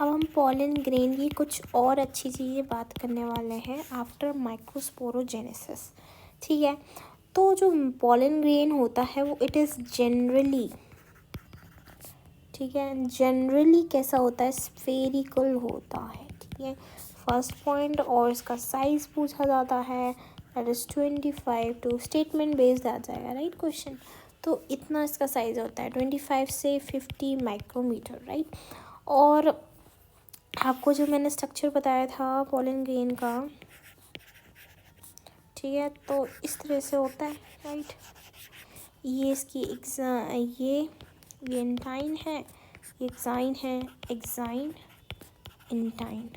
अब हम pollen grain की कुछ और अच्छी चीज़ें बात करने वाले हैं आफ्टर माइक्रोस्पोरोजेनेसिस। ठीक है, तो जो पॉलन ग्रेन होता है वो इट इज़ जनरली, ठीक है, जनरली कैसा होता है, स्फेरिकल होता है। ठीक है, फर्स्ट पॉइंट। और इसका साइज पूछा जाता है, that is 25 two statement based आ जाएगा, राइट क्वेश्चन। तो इतना इसका साइज होता है 25 से 50 माइक्रोमीटर, राइट। और आपको जो मैंने स्ट्रक्चर बताया था पॉलन ग्रेन का, ठीक है, तो इस तरह से होता है, राइट। ये इसकी ये एंटाइन है, ये एक्साइन है, एक्साइन इंटाइन।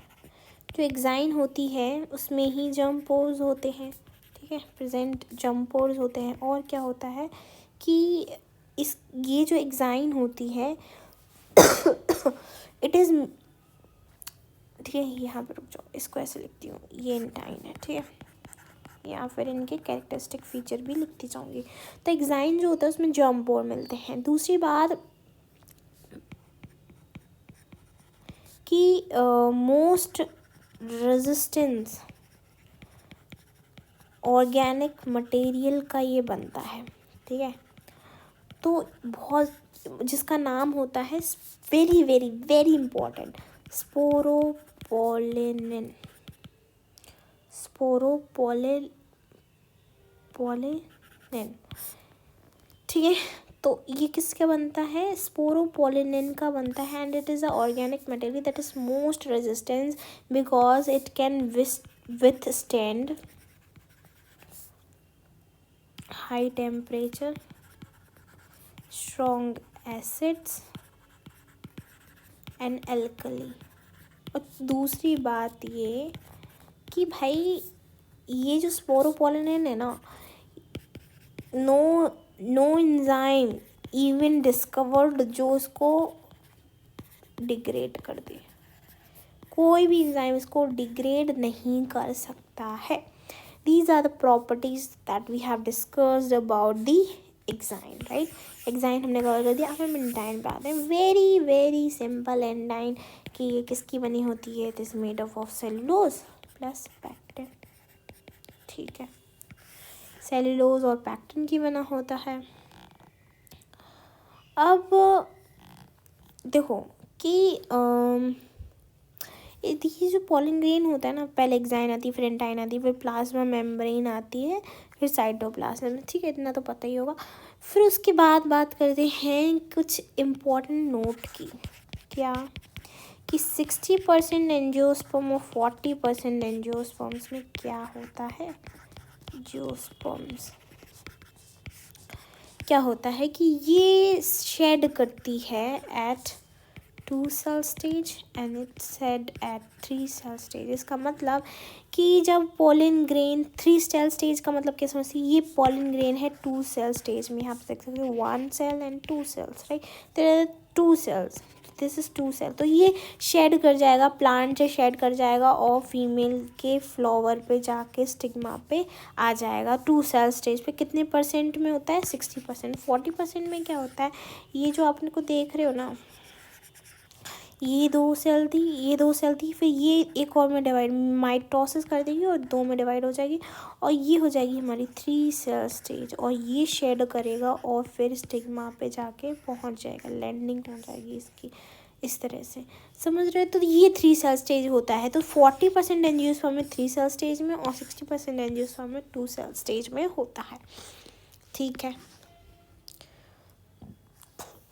जो एक्साइन होती है उसमें ही जर्म पोर्स होते हैं, ठीक है, प्रेजेंट जर्म पोर्स होते हैं। और क्या होता है कि ये जो एक्साइन होती है इट इज़, ठीक है, यहाँ पे रुक जाओ, इसको ऐसे लिखती हूँ, ये इंटाइन है, ठीक है, या फिर इनके कैरेक्टरिस्टिक फीचर भी लिखती जाऊँगी। तो एक्साइन जो होता है उसमें जर्म पोर मिलते हैं। दूसरी बात कि मोस्ट रेजिस्टेंस ऑर्गेनिक मटेरियल का ये बनता है, ठीक है। तो बहुत, जिसका नाम होता है very very very important, sporopollenin, sporopollenin, ठीक है। तो ये किसका बनता है, स्पोरोपोलिन का बनता है। And it is a organic material that is most resistance because it can withstand high temperature, strong acids and alkali. और दूसरी बात ये कि भाई ये जो स्पोरोपोलिन है ना, नो एंजाइम इवन डिस्कवर्ड जो इसको डिग्रेड कर दे, कोई भी एंजाइम इसको डिग्रेड नहीं कर सकता है। These are the properties that we have discussed about the exine, right. Exine हमने कवर कर दिया। अब हम एंडाइन पे आते हैं। वेरी वेरी सिंपल एंडाइन कि ये किसकी बनी होती है, it is made of cellulose plus pectin, ठीक है, सेलुलोज और पैक्टिन की बना होता है। अब देखो कि ये जो पॉलन ग्रेन होता है ना, पहले एक्साइन आती है, फिर एंटाइन आती है, फिर प्लाज्मा मेम्ब्रेन आती है, फिर साइटोप्लाज्म, ठीक है, इतना तो पता ही होगा। फिर उसके बाद बात करते हैं कुछ इम्पोर्टेंट नोट की। क्या कि 60% एंजियोस्पर्म और 40% एंजियोस्पर्म्स में क्या होता है, जियोस्पर्म्स, क्या होता है कि ये शेड करती है at 2 cell stage and it shed at 3 cell stage. इसका मतलब कि जब पॉलन ग्रेन 3 सेल स्टेज का मतलब क्या समझती है, ये पॉलन ग्रेन है 2 सेल स्टेज में, यहाँ पे देख सकते हो 1 cell and 2 cells, right. There are 2 cells, this is 2 cell. तो ये शेड कर जाएगा, प्लांट से शेड कर जाएगा और फीमेल के फ्लावर पे जाके स्टिग्मा पे आ जाएगा। 2 सेल स्टेज पे कितने परसेंट में होता है, 60%। 40% में क्या होता है, ये जो आपने को देख रहे हो ना, ये 2 सेल थी, ये 2 सेल थी, फिर ये एक और में डिवाइड, माइटोसिस कर देगी और 2 में डिवाइड हो जाएगी, और ये हो जाएगी हमारी 3 सेल स्टेज, और ये शेड करेगा और फिर स्टिग्मा पे जाके पहुंच जाएगा, लैंडिंग हो जाएगी इसकी, इस तरह से, समझ रहे हो। तो ये 3 सेल स्टेज होता है। तो 40% एंजियोस्पर्म में 3 सेल स्टेज में और 60% एंजियोस्पर्म में 2 सेल स्टेज में होता है, ठीक है।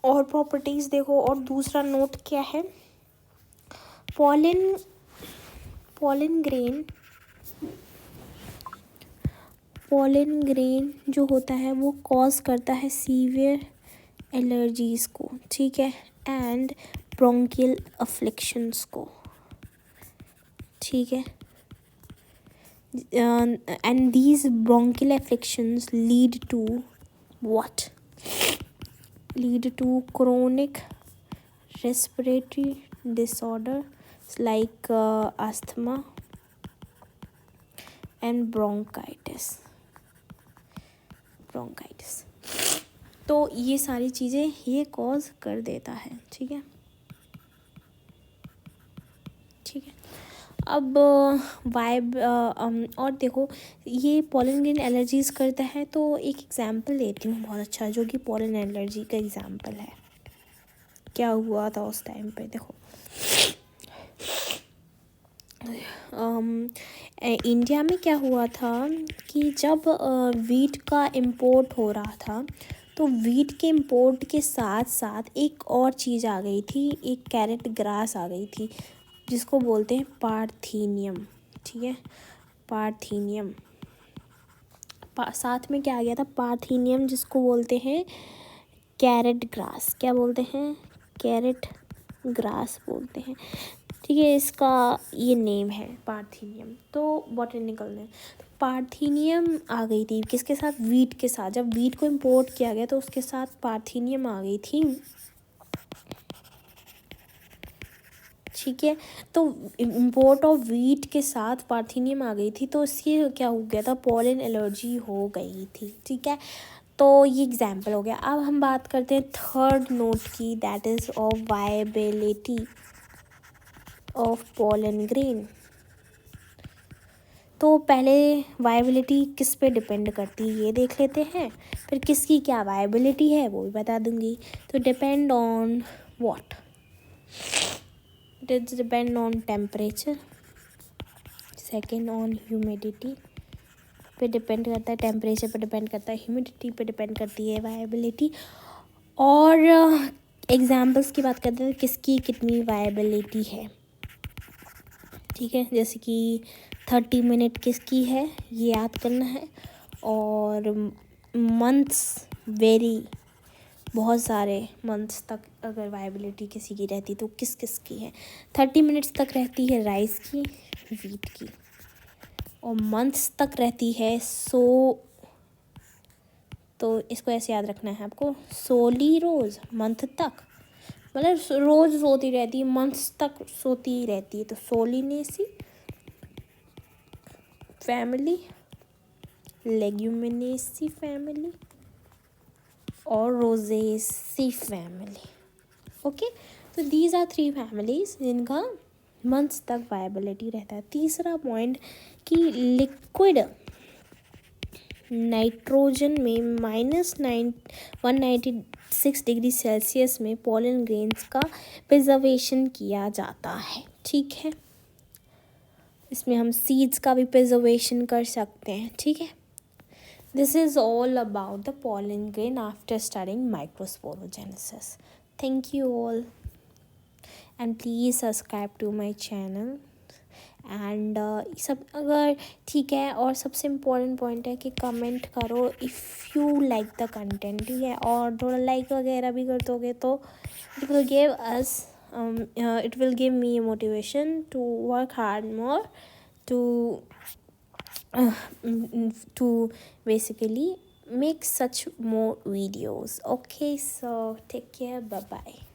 और प्रॉपर्टीज़ देखो, और दूसरा नोट क्या है, पॉलन ग्रेन जो होता है वो कॉज करता है सीवियर एलर्जीज को, ठीक है, एंड ब्रोंकियल अफ्लिक्शंस को, ठीक है। And these bronchial afflictions lead to what, lead to chronic respiratory disorders like asthma and bronchitis। तो ये सारी चीज़ें ये कॉज कर देता है, ठीक है। ठीक है। अब वाइब और देखो ये पोलन ग्रेन एलर्जीज करता है, तो एक एग्जांपल देती हूँ बहुत अच्छा, जो कि पोलन एलर्जी का एग्जांपल है। क्या हुआ था उस टाइम पे, देखो इंडिया में क्या हुआ था कि जब वीट का इम्पोर्ट हो रहा था, तो वीट के इम्पोर्ट के साथ साथ एक और चीज़ आ गई थी, एक कैरेट ग्रास आ गई थी, जिसको बोलते हैं पार्थीनियम। ठीक है, पार्थीनियम। साथ में क्या आ गया था, पार्थीनियम, जिसको बोलते हैं कैरेट ग्रास। क्या बोलते हैं, कैरेट ग्रास बोलते हैं। ठीक है, इसका ये नेम है पार्थीनियम, तो बॉटनिकल नेम। पार्थीनियम आ गई थी किसके साथ, वीट के साथ। जब वीट को इम्पोर्ट किया गया तो उसके साथ पार्थीनियम आ गई थी। ठीक है, तो इम्पोर्ट ऑफ वीट के साथ पार्थीनियम आ गई थी, तो इससे क्या हो गया था, पोलन एलर्जी हो गई थी। ठीक है, तो ये एग्जाम्पल हो गया। अब हम बात करते हैं थर्ड नोट की, that is of viability of pollen grain. तो पहले वायबिलिटी किस पे डिपेंड करती है ये देख लेते हैं, फिर किसकी क्या वायबिलिटी है वो भी बता दूंगी। तो depend on what, it depend on temperature, second on humidity पे डिपेंड करता है, टेम्परेचर पे डिपेंड करता है, ह्यूमिडिटी पे डिपेंड करती है वायबिलिटी। और एग्जाम्पल्स की बात करते हैं, किसकी कितनी वायबिलिटी है। ठीक है, जैसे कि 30 मिनट किसकी है ये याद करना है, और मंथ्स वेरी, बहुत सारे मंथ्स तक अगर वायबिलिटी किसी की रहती तो किस किस की है। 30 मिनट्स तक रहती है राइस की, वीट की, और मंथ्स तक रहती है तो इसको ऐसे याद रखना है आपको, सोली रोज़ मंथ तक, मतलब रोज़ सोती रहती है, मंथ्स तक सोती रहती है, तो सोलिनेसी फैमिली, लेग्यूमिनेसी फैमिली और रोजेसी फैमिली। ओके, तो दीज आर 3 फैमिलीज जिनका मंथ्स तक वायबिलिटी रहता है। तीसरा पॉइंट कि लिक्विड नाइट्रोजन में -196 डिग्री सेल्सियस में पोलन ग्रेन्स का प्रिजर्वेशन किया जाता है। ठीक है, इसमें हम सीड्स का भी प्रिजर्वेशन कर सकते हैं। ठीक है, this is all about the pollen grain after studying microsporogenesis. Thank you all and please subscribe to my channel. And सब अगर ठीक है, और सबसे इम्पोर्टेंट पॉइंट है कि कमेंट करो if you like the content. ठीक है, और थोड़ा लाइक वगैरह भी कर दोगे तो it will give us it will give me a motivation to work hard more to basically make such more videos. Okay, so take care, bye bye.